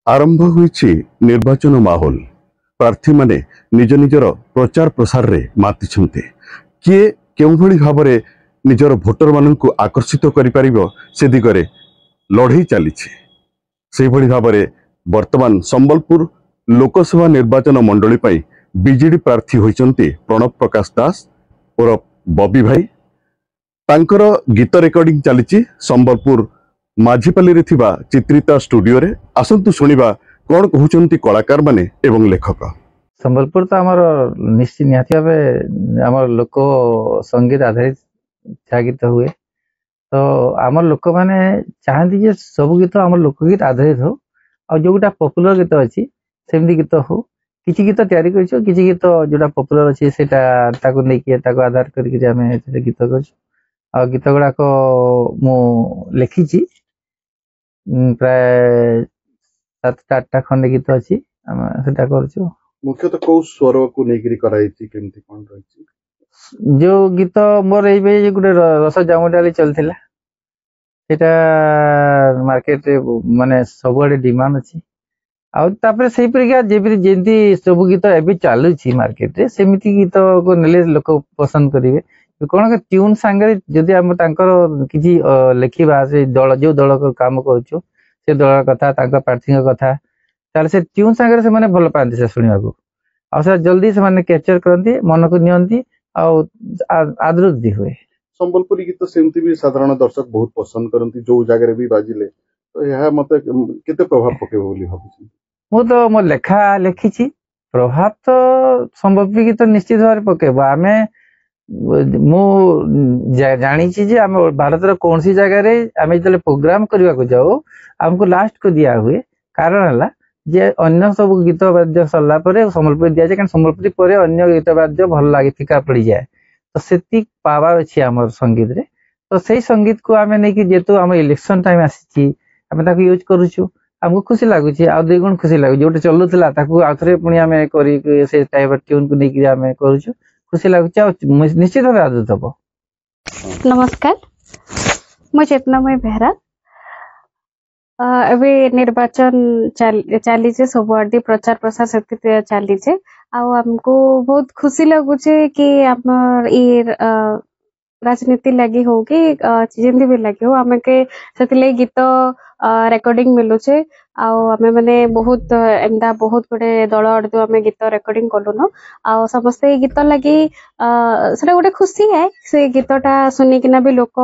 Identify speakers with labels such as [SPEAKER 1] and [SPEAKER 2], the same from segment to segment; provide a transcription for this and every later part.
[SPEAKER 1] आरंभ हुई निर्वाचन माहौल। प्रार्थी माने निज निजर प्रचार प्रसार रे मातिछन्ते। किए केउ भली भाबरे निजर भोटर माननकु आकर्षित करि परिबो से दिगरे लढई चालिछि। से भली भाबरे वर्तमान संबलपुर लोकसभा निर्वाचन मंडली पई बीजेडी प्रार्थी होइचन्ते प्रणव प्रकाश दास और बबी भाई। तांकर गीत रेकर्डिंग चली संबलपुर माझीपाली रे थिबा चित्रिता स्टूडियो रे। आसंतु सुनिबा कोन कहउचंती कलाकार माने एवं लेखक।
[SPEAKER 2] संबलपुर तो आमर निश्चित निहाती भावे आमर लोक संगीत आधारित छा गीत हुए। तो आमर लोक माने चाहती जे सब गीत आमर लोकगीत आधारित हो आ जोटा पॉपुलर गीत अछि सेमती गीत हो। किछि गीत तैयारी करछो, किछि गीत जोटा पॉपुलर अछि सेटा ताको नै कि ताको आधार करके हमें गीत करछो। आ गीत गुड़ा को मु लिखिछि प्राय 7-8टा खंडे गीत अछि सेटा करछो।
[SPEAKER 1] मुख्यतः कौ स्वर को नेगिरी कराइछि केमती कोन रहिछि
[SPEAKER 2] जो गीत मोर एबे गुटे रस जामुडाली चलथिला सेटा मार्केट रे माने सबआडे डिमांड अछि। आ तापर सेही परिका जेंती सब गीत एबे चालुछि मार्केट रे सेमिति गीत को नेले लोक पसंद करिवे। कोन के ट्यून संगे जदि हम तांकर किछि लेखिबा से दल जो दल को काम करछु से दल कथा तांका प्रार्थी कथा ताले से ट्यून संगे से माने भल पांति से सुनिबा को आ से जल्दी से माने कैप्चर करंती मन को नियंती आ आदृत भी हुए।
[SPEAKER 1] संबलपुरी गीत सेमती भी साधारण दर्शक बहुत पसंद करंती जो जगह भी बाजिले। तो यह मते केते प्रभाव पकेबो बोली भाबुछि।
[SPEAKER 2] मु तो मो लेखा लेखिछि प्रभाव तो संबलपुरी गीत निश्चित भाव पकेबो। आमे मु जानी जे आम भारत कौन सी जगह रे आम जो प्रोग्राम करने को जाऊ आमको लास्ट को दिया हुए कारण है जे अन्य सब गीत वाद्य सरला संबलपुरी दिया जाए संबलपुरी पर अन्य गीत वाद्य भल लगे फिका पड़ जाए। तो से पावर अच्छी आम संगीत रे। तो से संगीत को आम नहीं जेतु आम इलेक्शन टाइम आसी यूज करुचु आमको खुशी लगुच आ 2 गुण खुशी लगुच जो चलुला आउ थे पुणी आम कर टाइप ट्यून को लेकिन आम करुचु खुशी लगुच निश्चित भाव आदत हम।
[SPEAKER 3] नमस्कार मु चेतनामय बेहरा। अभी निर्वाचन चली सबुआडे प्रचार प्रसार से चली आमको बहुत खुशी लगुचे कि आम राजनीति लगी हो कि जमी भी लगी हो आम के से गीत रेकर्डिंग मिलुचे आमे माने बहुत एंदा बहुत गुटे दल जो आम गीत रेकर्डिंग कलुन आ समस्ते गीत लगी सेटा गोटे खुशी है। से गीतटा सुनिकिना भी लोक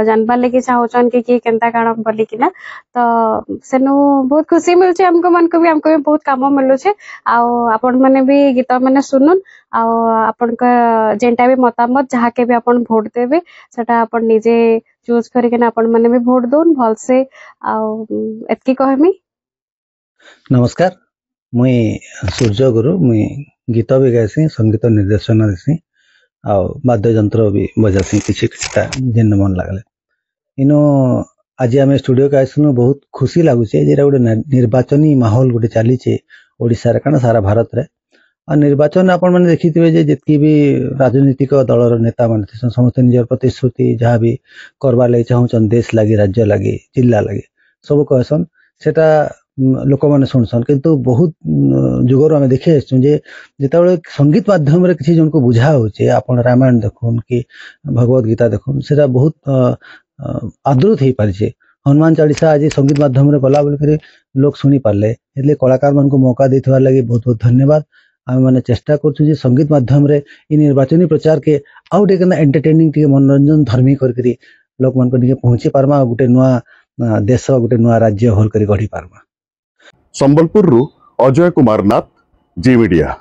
[SPEAKER 3] जानबार लगे चाहूचन कि किए केनता काण बोलिकिना तो सेनु बहुत खुशी मिलुचे हमको भी बहुत काम मिलुचे। आपण माने भी गीत माने सुनुन आपण जेनटा भी मतामत जहाँ के भी आपण भोट देवे सेटा आपण निजे चूज करके आपण माने भी भोट दोन भल से एतकी कहमी।
[SPEAKER 4] नमस्कार मुई सूर्य गुरु मुई गीत भी गाइसी संगीत निर्देशन देसी आ वाद्य यंत्र भी बजासी किछि जिन मन लागले इनो आज आम स्टूडियो के आसनु बहुत खुशी लगुचे जे गोटे निर्वाचनी माहौल गोटे चली ओडिशा रे कारण सारा भारत रे आ निर्वाचन आपण माने देखिथिबे जे जतकी भी राजनीतिक दलर नेता माने समस्त निजर प्रतिश्रुति जहाँ भी करबा लागि चाहूचन देश लागि राज्य लागि जिल्ला लागि सब कहसन सेटा लोक माने सुनसन किंतु बहुत जुगर आम देखि जे जेतेबेले संगीत माध्यम रे किछि जनको बुझा होचे आपण रामायण देखुन कि भगवत गीता देखुन सेटा बहुत आदृत हो पारिछे। हनुमान चालीसा आज संगीत माध्यम रे गला बोल लोक सुनी पारले एले कलाकार मान को मौका देथवा लागि बहुत बहुत धन्यवाद। आम माने चेष्टा करछु जे संगीत माध्यम रे इ निर्वाचनी प्रचार के आउट एक एंटरटेनिंग के मनोरंजन धर्मी करकरी लोक मान को निके पहुंची पारमा गुटे नुआ देश गुटे नुआ राज्य होल करी गढ़ी पारमा।
[SPEAKER 1] संबलपुर अजय कुमार नाथ जी मीडिया।